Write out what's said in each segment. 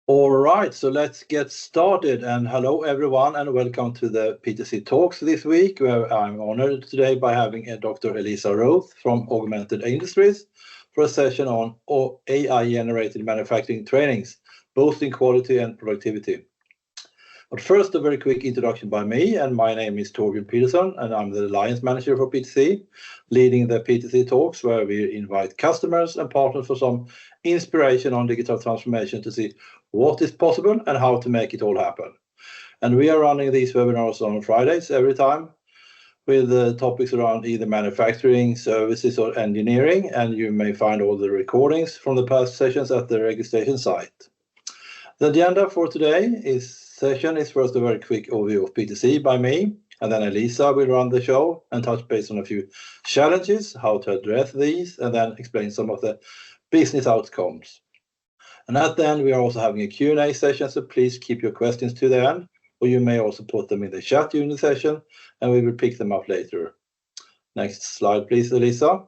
All right, so let's get started. And hello, everyone, and welcome to the PTC Talks this week, where I'm honored today by having Dr. Elisa Roth from Augmented Industries for a session on AI-generated manufacturing trainings, boosting quality and productivity. But first, a very quick introduction by me, and my name is Torbjörn Peterson, and I'm the Alliance Manager for PTC, leading the PTC Talks, where we invite customers and partners for some inspiration on digital transformation to see what is possible and how to make it all happen. And we are running these webinars on Fridays every time with topics around either manufacturing, services, or engineering, and you may find all the recordings from the past sessions at the registration site. The agenda for today's session is first a very quick overview of PTC by me, and then Elisa will run the show and touch base on a few challenges, how to address these, and then explain some of the business outcomes. And at the end, we are also having a Q&A session, so please keep your questions to the end, or you may also put them in the chat during the session, and we will pick them up later. Next slide, please, Elisa.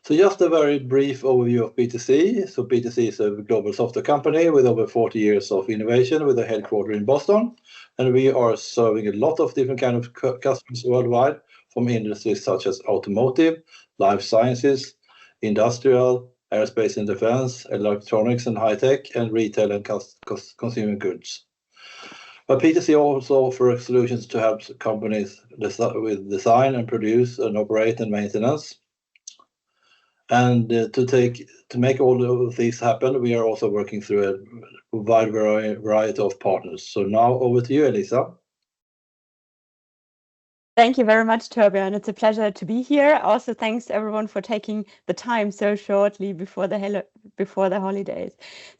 So just a very brief overview of PTC. So PTC is a global software company with over 40 years of innovation with a headquarters in Boston, and we are serving a lot of different kinds of customers worldwide, from industries such as automotive, life sciences, industrial, aerospace and defense, electronics and high tech, and retail and consumer goods. But PTC also offers solutions to help companies with design and produce and operate and maintenance. And to make all of these happen, we are also working through a wide variety of partners. So now over to you, Elisa. Thank you very much, Torbjörn. It's a pleasure to be here. Also, thanks everyone for taking the time so shortly before the holidays.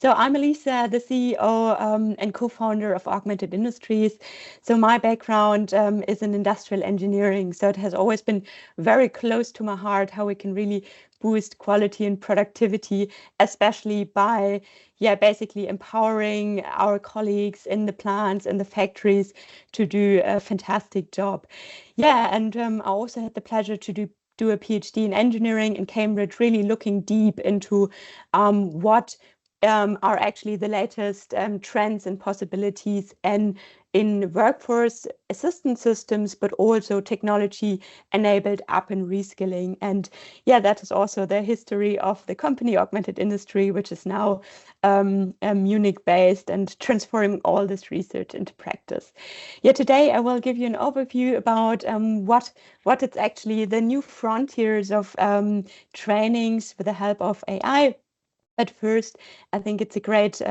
So I'm Elisa, the CEO and co-founder of Augmented Industries. So my background is in industrial engineering. So it has always been very close to my heart how we can really boost quality and productivity, especially by basically empowering our colleagues in the plants and the factories to do a fantastic job. And I also had the pleasure to do a PhD in engineering in Cambridge, really looking deep into what are actually the latest trends and possibilities in workforce assistance systems, but also technology enabled up and reskilling. And that is also the history of the company Augmented Industry, which is now Munich based and transforming all this research into practice. Today I will give you an overview about what it's actually the new frontiers of trainings with the help of AI. But first, I think it's a great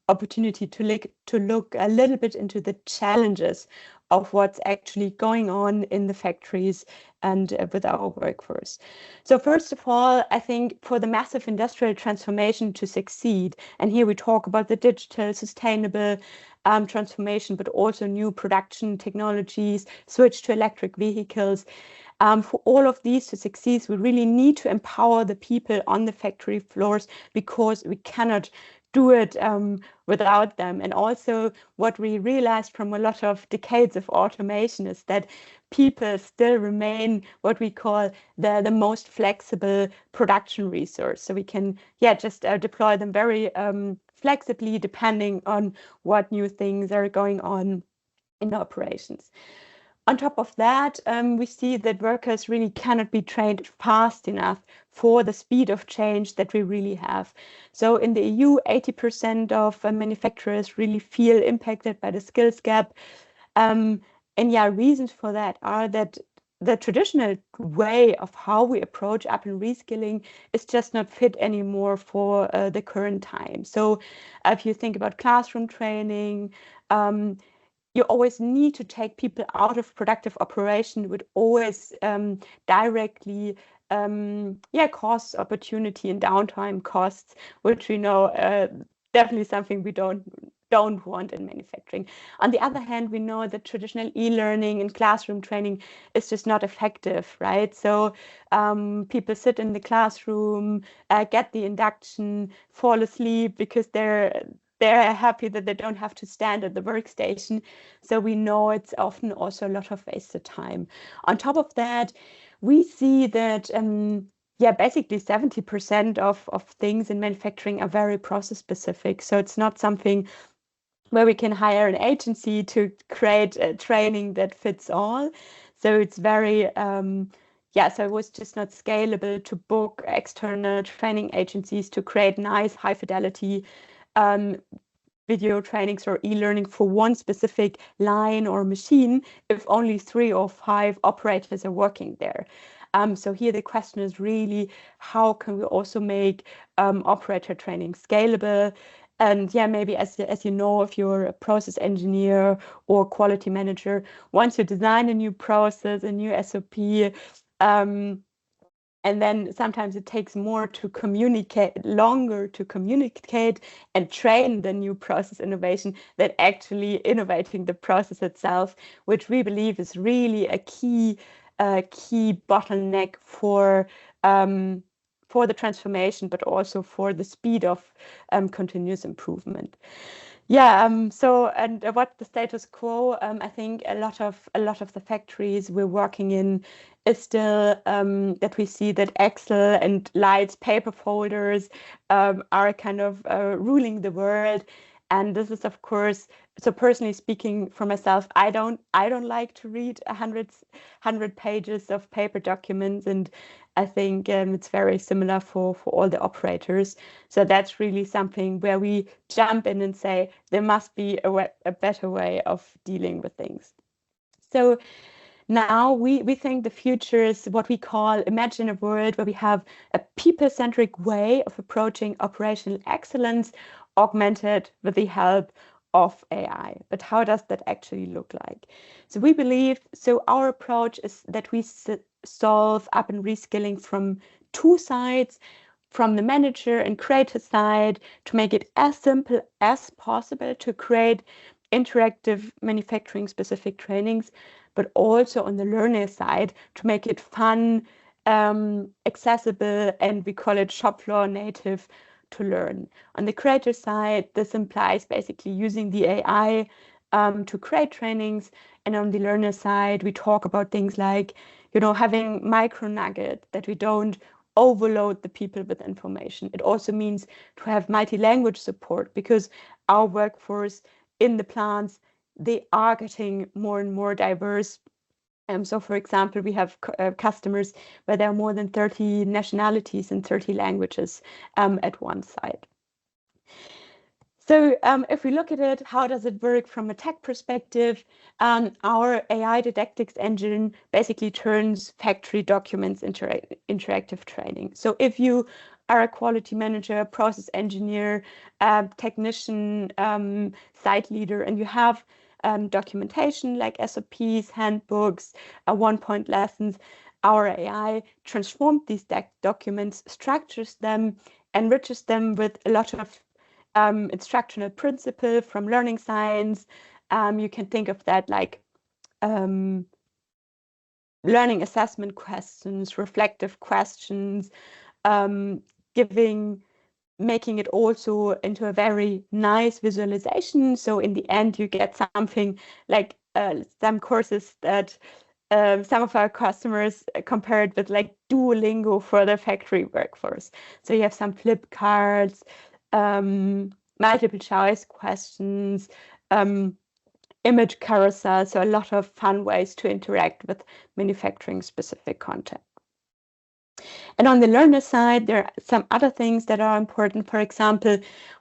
opportunity to look a little bit into the challenges of what's actually going on in the factories and with our workforce. So first of all, I think for the massive industrial transformation to succeed, and here we talk about the digital, sustainable transformation, but also new production technologies, switch to electric vehicles. For all of these to succeed, we really need to empower the people on the factory floors, because we cannot do it without them. And also what we realized from a lot of decades of automation is that people still remain what we call the most flexible production resource. So we can just deploy them very flexibly depending on what new things are going on in operations. On top of that, we see that workers really cannot be trained fast enough for the speed of change that we really have. So in the EU, 80% of manufacturers really feel impacted by the skills gap. Reasons for that are that the traditional way of how we approach up and reskilling is just not fit anymore for the current time. So if you think about classroom training, you always need to take people out of productive operation, would always directly cost opportunity and downtime costs, which we know definitely something we don't want in manufacturing. On the other hand, we know that traditional e-learning and classroom training is just not effective, right? So people sit in the classroom, get the induction, fall asleep because they're happy that they don't have to stand at the workstation. So we know it's often also a lot of wasted time. On top of that, we see that yeah, basically 70% of things in manufacturing are very process specific. So it's not something where we can hire an agency to create a training that fits all. So it's very, yeah, so it was just not scalable to book external training agencies to create nice high fidelity video trainings or e-learning for one specific line or machine if only 3 or 5 operators are working there. So here the question is really, how can we also make operator training scalable? And yeah, maybe as you know, if you're a process engineer or quality manager, once you design a new process, a new SOP, and then sometimes it takes more to communicate, longer to communicate and train the new process innovation than actually innovating the process itself, which we believe is really a key bottleneck for the transformation, but also for the speed of continuous improvement. Yeah, so and what the status quo, I think a lot of the factories we're working in is still that we see that Excel and light paper folders are kind of ruling the world. And this is, of course, so personally speaking for myself, I don't like to read 100 pages of paper documents, and I think it's very similar for all the operators. So that's really something where we jump in and say there must be a better way of dealing with things. So now we think the future is what we call, imagine a world where we have a people-centric way of approaching operational excellence, augmented with the help of AI. But how does that actually look like? So we believe, so our approach is that we solve up and reskilling from 2 sides, from the manager and creator side, to make it as simple as possible to create interactive manufacturing specific trainings, but also on the learner side to make it fun, accessible, and we call it shop floor native to learn. On the creator side, this implies basically using the AI to create trainings. And on the learner side, we talk about things like, having micro nugget that we don't overload the people with information. It also means to have multi-language support, because our workforce in the plants, they are getting more and more diverse. So for example, we have customers where there are more than 30 nationalities and 30 languages at one site. So if we look at it, how does it work from a tech perspective? Our AI didactics engine basically turns factory documents into interactive training. So if you are a quality manager, process engineer, technician, site leader, and you have documentation like SOPs, handbooks, one-point lessons, our AI transforms these documents, structures them, enriches them with a lot of instructional principle from learning science. You can think of that like learning assessment questions, reflective questions, making it also into a very nice visualization. So in the end, you get something like some courses that some of our customers compared with like Duolingo for the factory workforce. So you have some flip cards, multiple choice questions, image carousel, so a lot of fun ways to interact with manufacturing specific content. And on the learner side, there are some other things that are important. For example,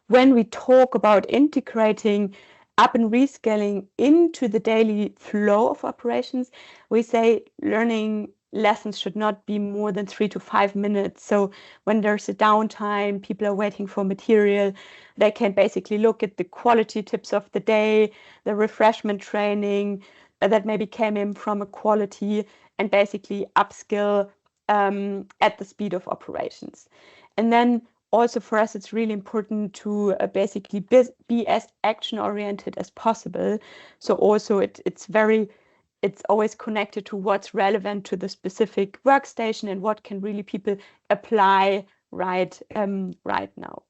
when we talk about integrating up and rescaling into the daily flow of operations, we say learning lessons should not be more than 3 to 5 minutes. So when there's a downtime, people are waiting for material, they can basically look at the quality tips of the day, the refreshment training that maybe came in from a quality, and basically upskill at the speed of operations. And then also for us, it's really important to basically be as action oriented as possible. So also it's always connected to what's relevant to the specific workstation and what can really people apply right now.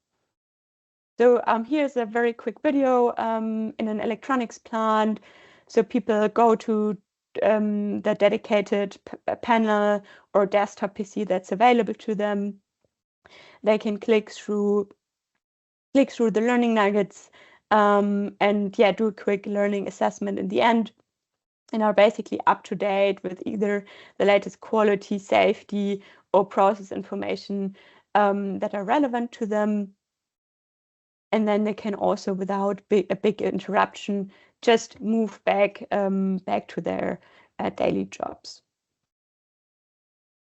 So here's a very quick video in an electronics plant. So people go to the dedicated panel or desktop PC that's available to them. They can click through the learning nuggets and do a quick learning assessment in the end, and are basically up to date with either the latest quality, safety, or process information that are relevant to them. And then they can also, without a big interruption, just move back to their daily jobs.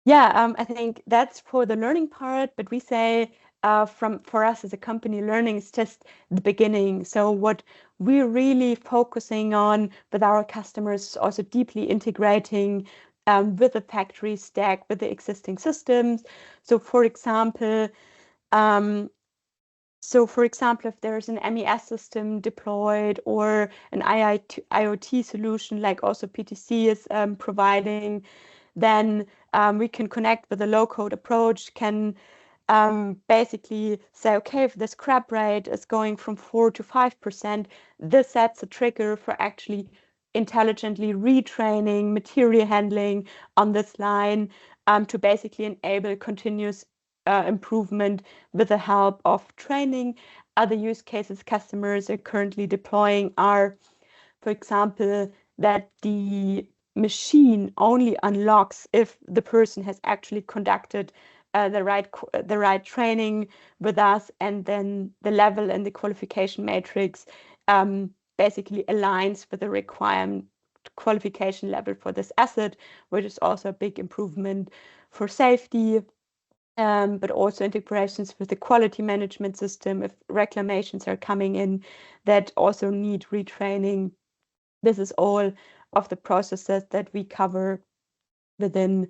I think that's for the learning part, but we say for us as a company, learning is just the beginning. So what we're really focusing on with our customers is also deeply integrating with the factory stack, with the existing systems. So for example, if there's an MES system deployed or an IoT solution like also PTC is providing, then we can connect with a low-code approach, can basically say, okay, if the scrap rate is going from 4 to 5%, this sets a trigger for actually intelligently retraining material handling on this line to basically enable continuous improvement with the help of training. Other use cases customers are currently deploying are, for example, that the machine only unlocks if the person has actually conducted the right training with us, and then the level and the qualification matrix basically aligns with the requirement qualification level for this asset, which is also a big improvement for safety. But also integrations with the quality management system if reclamations are coming in that also need retraining. This is all of the processes that we cover within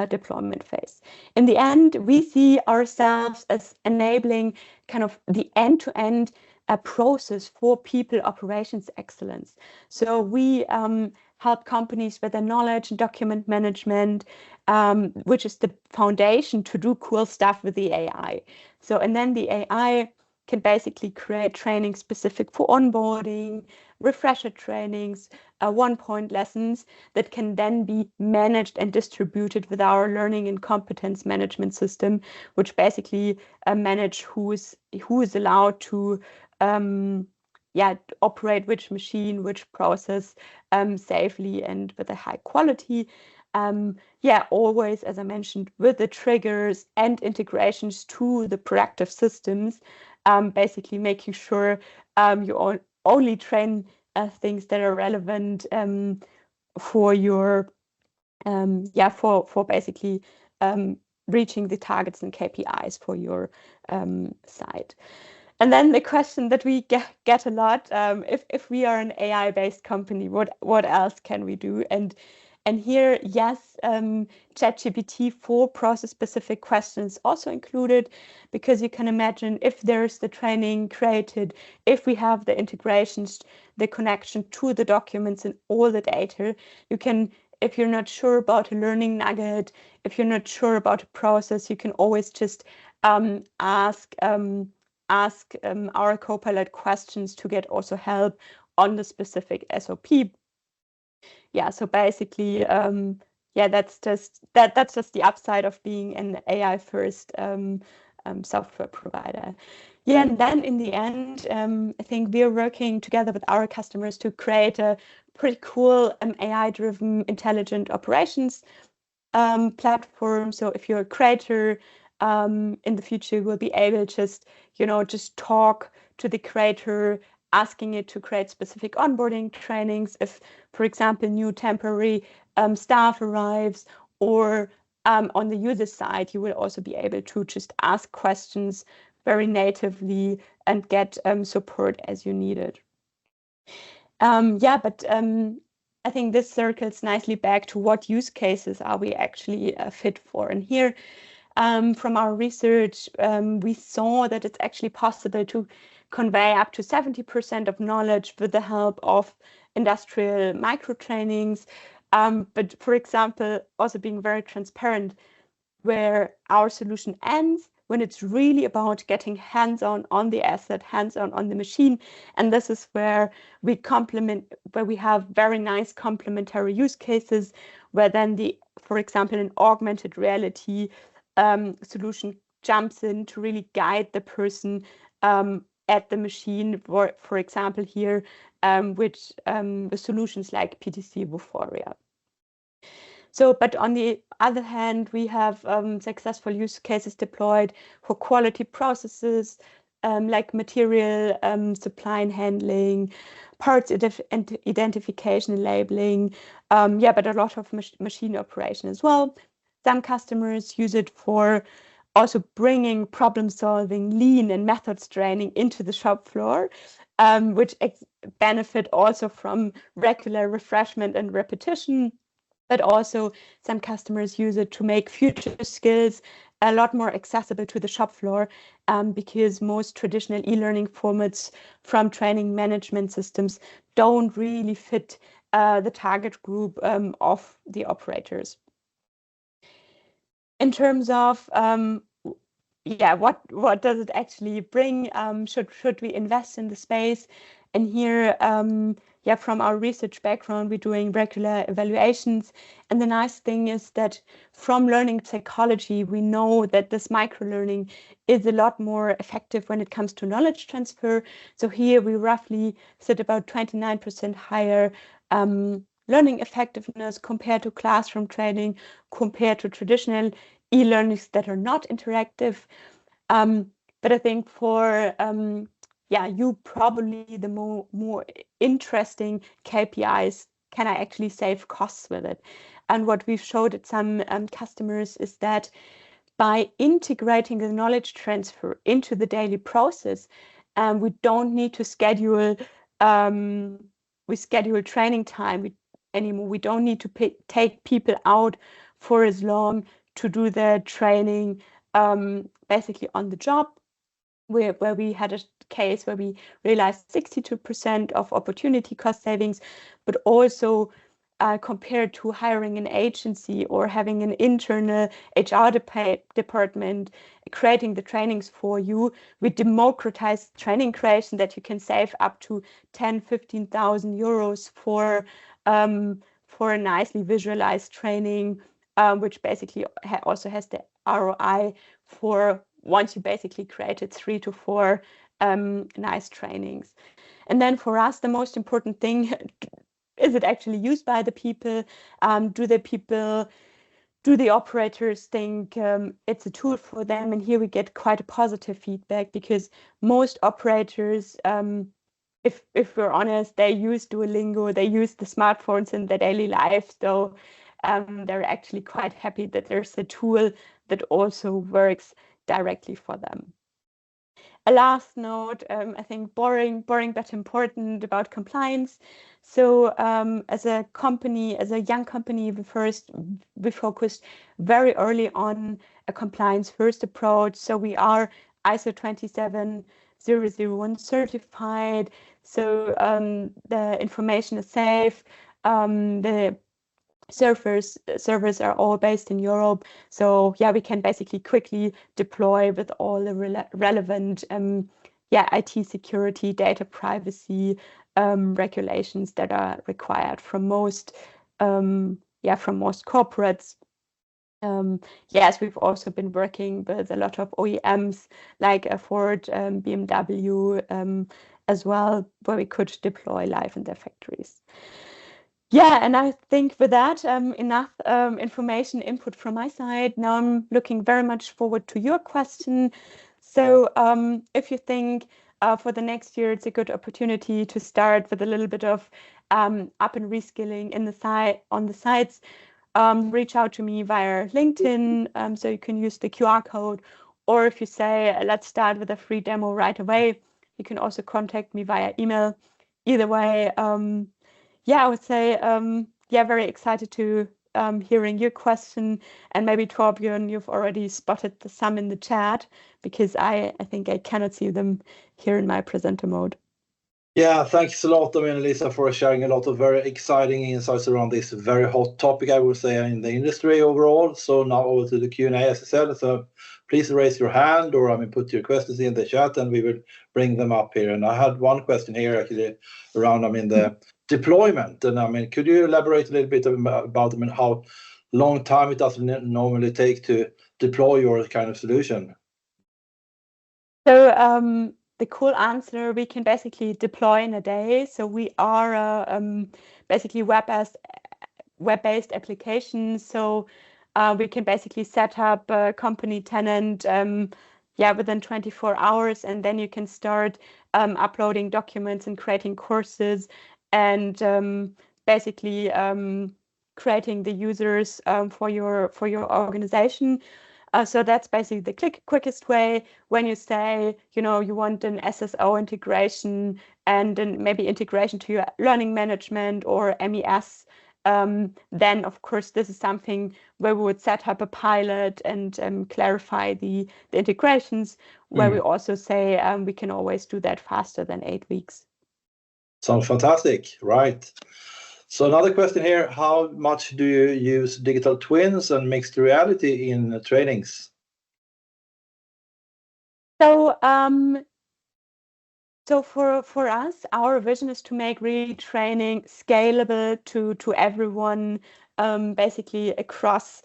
deployment phase. In the end, we see ourselves as enabling kind of the end-to-end process for people operations excellence. So we help companies with their knowledge and document management, which is the foundation to do cool stuff with the AI. So, and then the AI can basically create training specific for onboarding, refresher trainings, one-point lessons that can then be managed and distributed with our learning and competence management system, which basically manage who is allowed to operate which machine, which process safely and with a high quality. Always, as I mentioned, with the triggers and integrations to the proactive systems, basically making sure you only train things that are relevant for your for basically reaching the targets and KPIs for your site. And then the question that we get a lot, if we are an AI-based company, what else can we do? And here, yes, ChatGPT for process-specific questions also included, because you can imagine if there's the training created, if we have the integrations, the connection to the documents and all the data, you can, if you're not sure about a learning nugget, if you're not sure about a process, you can always just ask our Copilot questions to get also help on the specific SOP. So basically, that's just the upside of being an AI first software provider. And then in the end, I think we're working together with our customers to create a pretty cool AI-driven intelligent operations platform. So if you're a creator, in the future, you will be able to just talk to the creator, asking it to create specific onboarding trainings. If, for example, new temporary staff arrives, or on the user side, you will also be able to just ask questions very natively and get support as you need it. I think this circles nicely back to what use cases are we actually fit for. And here, from our research, we saw that it's actually possible to convey up to 70% of knowledge with the help of industrial micro trainings. But for example, also being very transparent, where our solution ends, when it's really about getting hands-on on the asset, hands-on on the machine. And this is where we have very nice complementary use cases, where then for example, an augmented reality solution jumps in to really guide the person at the machine, for example, here with solutions like PTC Vuforia. So, but on the other hand, we have successful use cases deployed for quality processes like material supply and handling, parts identification and labeling, but a lot of machine operation as well. Some customers use it for also bringing problem solving, lean and methods training into the shop floor, which benefit also from regular refreshment and repetition. But also some customers use it to make future skills a lot more accessible to the shop floor, because most traditional e-learning formats from training management systems don't really fit the target group of the operators. In terms of what does it actually bring? Should we invest in the space? And here, from our research background, we're doing regular evaluations. And the nice thing is that from learning psychology, we know that this microlearning is a lot more effective when it comes to knowledge transfer. So here we roughly sit about 29% higher learning effectiveness compared to classroom training, compared to traditional e-learnings that are not interactive. But I think for you probably the more interesting KPIs, can I actually save costs with it? And what we've showed at some customers is that by integrating the knowledge transfer into the daily process, we don't need to schedule training time anymore. We don't need to take people out for as long to do the training basically on the job, where we had a case where we realized 62% of opportunity cost savings, but also compared to hiring an agency or having an internal HR department creating the trainings for you, we democratized training creation that you can save up to 10,000-15,000 euros for a nicely visualized training, which basically also has the ROI for once you basically created 3 to 4 nice trainings. And then for us, the most important thing, is it actually used by the people? Do the operators think it's a tool for them? And here we get quite a positive feedback, because most operators, if we're honest, they use Duolingo, they use the smartphones in their daily life. So they're actually quite happy that there's a tool that also works directly for them. A last note, I think boring but important, about compliance. So as a young company, we focused very early on a compliance first approach. So we are ISO 27001 certified. So the information is safe. The servers are all based in Europe. So we can basically quickly deploy with all the relevant IT security, data privacy regulations that are required from most corporates. Yes, we've also been working with a lot of OEMs like Ford, BMW as well, where we could deploy live in their factories. And I think with that, enough information input from my side. Now I'm looking very much forward to your question. So if you think for the next year, it's a good opportunity to start with a little bit of up and reskilling on the sites, reach out to me via LinkedIn. So you can use the QR code, or if you say, let's start with a free demo right away, you can also contact me via email. Either way, I would say, very excited to hearing your question. And maybe Torbjörn, you've already spotted some in the chat, because I think I cannot see them here in my presenter mode. Yeah, thanks a lot, Elisa, for sharing a lot of very exciting insights around this very hot topic, I would say, in the industry overall. So now over to the Q&A, as I said. So please raise your hand or put your questions in the chat and we will bring them up here. And I had one question here actually around the deployment. And could you elaborate a little bit about how long time it does normally take to deploy your kind of solution? So the cool answer, we can basically deploy in a day. So we are basically web-based applications. So we can basically set up a company tenant within 24 hours, and then you can start uploading documents and creating courses and basically creating the users for your organization. So that's basically the quickest way. When you say, you want an SSO integration and then maybe integration to your learning management or MES, then of course this is something where we would set up a pilot and clarify the integrations, where we also say we can always do that faster than 8 weeks. Sounds fantastic, right? So another question here, how much do you use digital twins and mixed reality in trainings? So for us, our vision is to make really training scalable to everyone, basically across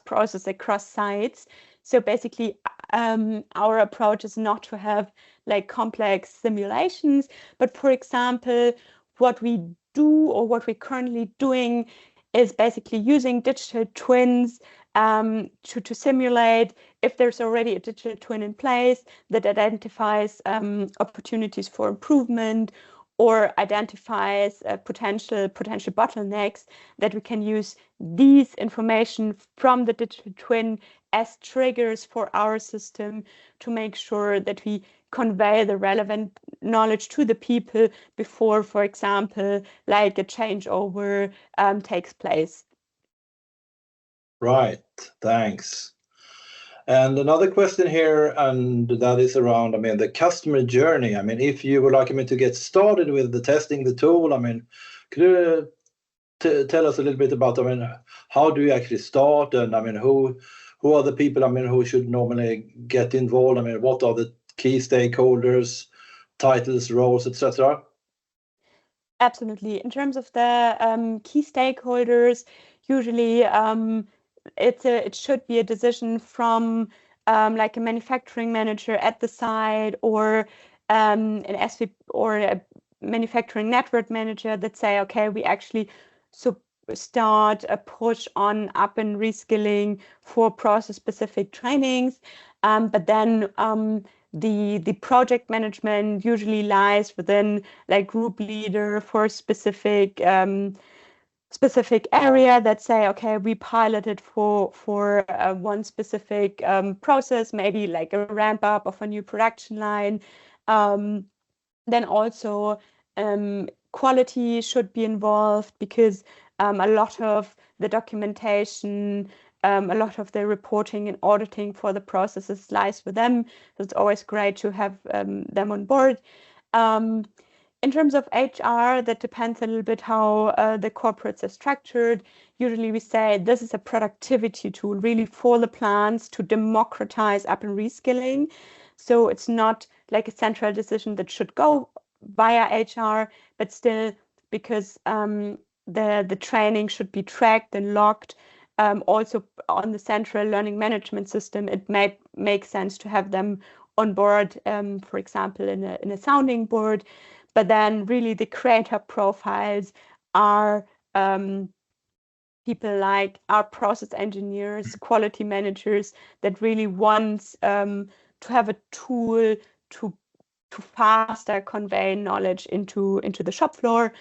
process, across sites. So basically, our approach is not to have like complex simulations, but for example, what we do or what we're currently doing is basically using digital twins to simulate if there's already a digital twin in place that identifies opportunities for improvement or identifies potential bottlenecks, that we can use these information from the digital twin as triggers for our system to make sure that we convey the relevant knowledge to the people before, for example, like a changeover takes place. Right, thanks. And another question here, and that is around, the customer journey. If you would like to get started with the testing the tool, could you tell us a little bit about, how do you actually start, and who are the people, who should normally get involved? What are the key stakeholders, titles, roles, etc.? Absolutely. In terms of the key stakeholders, usually it should be a decision from like a manufacturing manager at the site or an SVP or a manufacturing network manager that say, okay, we actually start a push on up and reskilling for process-specific trainings. But then the project management usually lies within like group leader for specific area that say, okay, we piloted for one specific process, maybe like a ramp up of a new production line. Then also quality should be involved, because a lot of the documentation, a lot of the reporting and auditing for the processes lies with them. So it's always great to have them on board. In terms of HR, that depends a little bit how the corporates are structured. Usually we say this is a productivity tool really for the plants to democratize up and reskilling. So it's not like a central decision that should go via HR, but still, because the training should be tracked and logged, also on the central learning management system, it may make sense to have them on board, for example, in a sounding board. But then really the creator profiles are people like our process engineers, quality managers that really wants to have a tool to faster convey knowledge into the shop floor.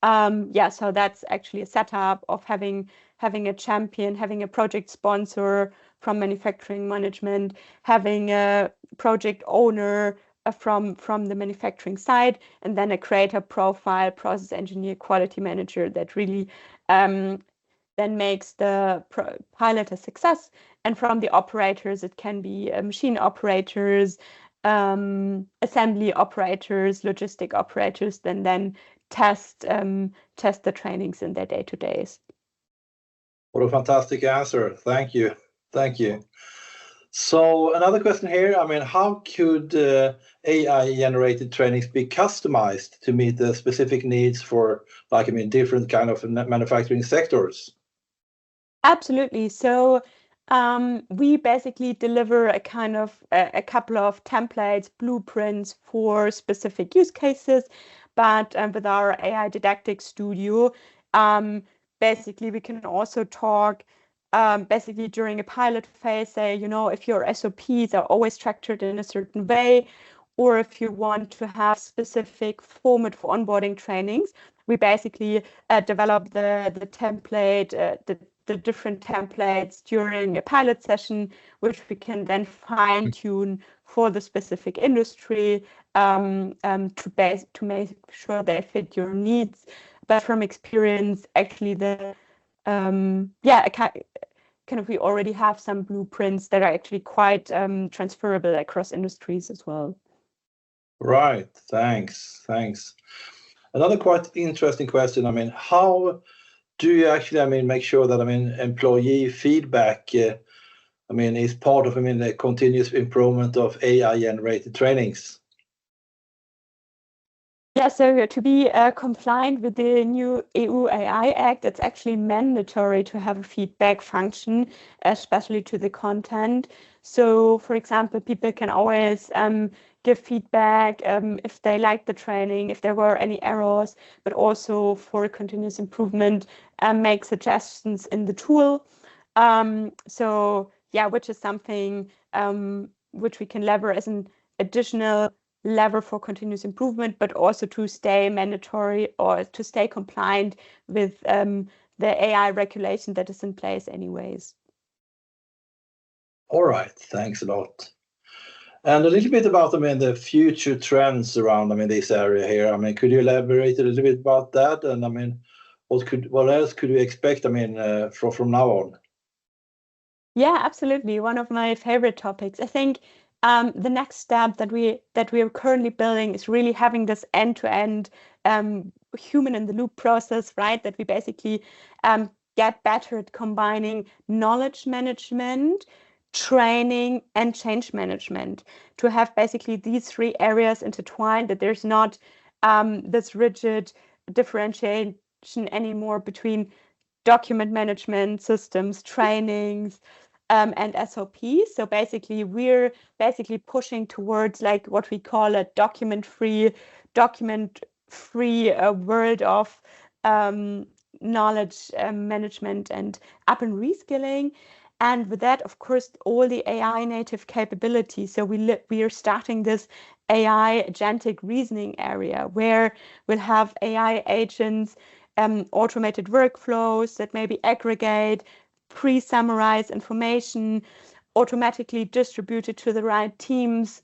So that's actually a setup of having a champion, having a project sponsor from manufacturing management, having a project owner from the manufacturing side, and then a creator profile, process engineer, quality manager that really then makes the pilot a success. And from the operators, it can be machine operators, assembly operators, logistic operators, then test the trainings in their day-to-days. What a fantastic answer. Thank you. Thank you. So another question here, I mean, how could AI-generated trainings be customized to meet the specific needs for, like, I mean, different kind of manufacturing sectors? Absolutely. So we basically deliver a kind of a couple of templates, blueprints for specific use cases, but with our AI Didactic Studio, basically we can also talk basically during a pilot phase, say, you know, if your SOPs are always structured in a certain way, or if you want to have specific format for onboarding trainings, we basically develop the template, the different templates during a pilot session, which we can then fine tune for the specific industry to make sure they fit your needs. But from experience, actually, kind of we already have some blueprints that are actually quite transferable across industries as well. Right. Thanks. Another quite interesting question. I mean, how do you actually, I mean, make sure that, I mean, employee feedback, I mean, is part of, I mean, the continuous improvement of AI-generated trainings? Yeah, so to be compliant with the new EU AI Act, it's actually mandatory to have a feedback function, especially to the content. So, for example, people can always give feedback if they like the training, if there were any errors, but also for continuous improvement, make suggestions in the tool. So, yeah, which is something which we can lever as an additional lever for continuous improvement, but also to stay mandatory or to stay compliant with the AI regulation that is in place anyways. All right, thanks a lot. And a little bit about, I mean, the future trends around, I mean, this area here. I mean, could you elaborate a little bit about that? And I mean, what else could we expect, I mean, from now on? Yeah, absolutely. One of my favorite topics. I think the next step that we are currently building is really having this end-to-end human in the loop process, right? That we basically get better at combining knowledge management, training, and change management to have basically these three areas intertwined, that there's not this rigid differentiation anymore between document management systems, trainings, and SOPs. So basically, we're basically pushing towards like what we call a document-free world of knowledge management and up and reskilling. And with that, of course, all the AI native capabilities. So we are starting this AI agentic reasoning area where we'll have AI agents, automated workflows that maybe aggregate, pre-summarize information, automatically distribute it to the right teams,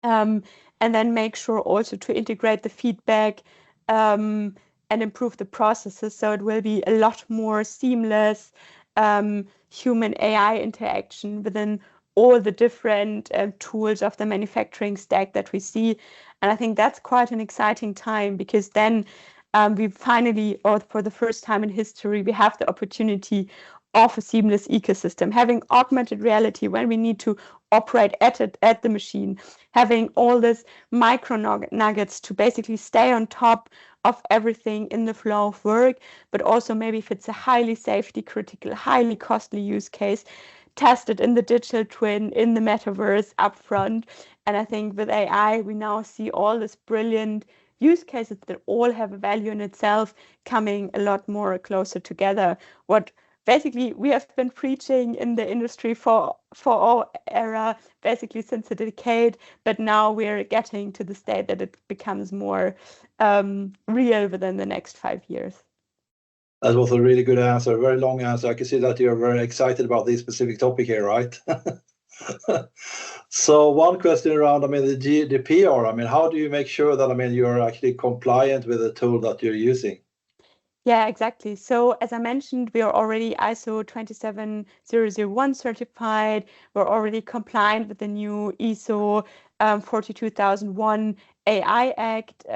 and then make sure also to integrate the feedback and improve the processes. So it will be a lot more seamless human AI interaction within all the different tools of the manufacturing stack that we see. And I think that's quite an exciting time, because then we finally, or for the first time in history, we have the opportunity of a seamless ecosystem, having augmented reality when we need to operate at the machine, having all this micro nuggets to basically stay on top of everything in the flow of work, but also maybe if it's a highly safety critical, highly costly use case, tested in the digital twin, in the metaverse upfront. And I think with AI, we now see all this brilliant use cases that all have a value in itself coming a lot more closer together. What basically we have been preaching in the industry for our era, basically since a decade, but now we're getting to the state that it becomes more real within the next 5 years. That was a really good answer, a very long answer. I can see that you're very excited about this specific topic here, right? So one question around, I mean, the GDPR, I mean, how do you make sure that, I mean, you're actually compliant with the tool that you're using? Yeah, exactly. So as I mentioned, we are already ISO 27001 certified. We're already compliant with the new ISO 42001 AI Act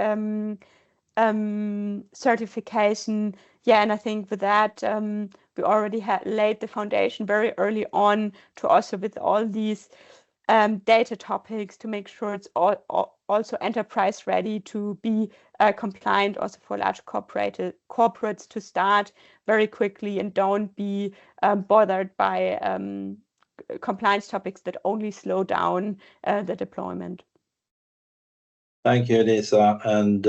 certification. Yeah, and I think with that, we already had laid the foundation very early on to also with all these data topics to make sure it's also enterprise ready to be compliant also for large corporates to start very quickly and don't be bothered by compliance topics that only slow down the deployment. Thank you, Elisa. And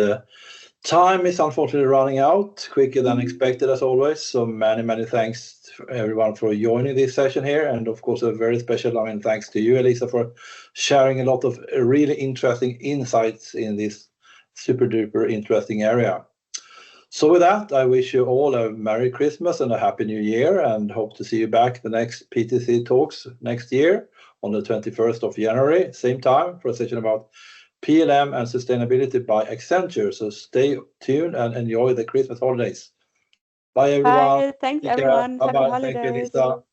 time is unfortunately running out quicker than expected, as always. So many thanks to everyone for joining this session here. And of course, a very special thanks to you, Elisa, for sharing a lot of really interesting insights in this super duper interesting area. So with that, I wish you all a Merry Christmas and a Happy New Year, and hope to see you back the next PTC Talks next year on the 21st of January, same time, for a session about PLM and sustainability by Accenture. So stay tuned and enjoy the Christmas holidays. Bye, everyone. Bye. Thanks, everyone. Happy Bye-bye. holidays. Thank you, Lisa.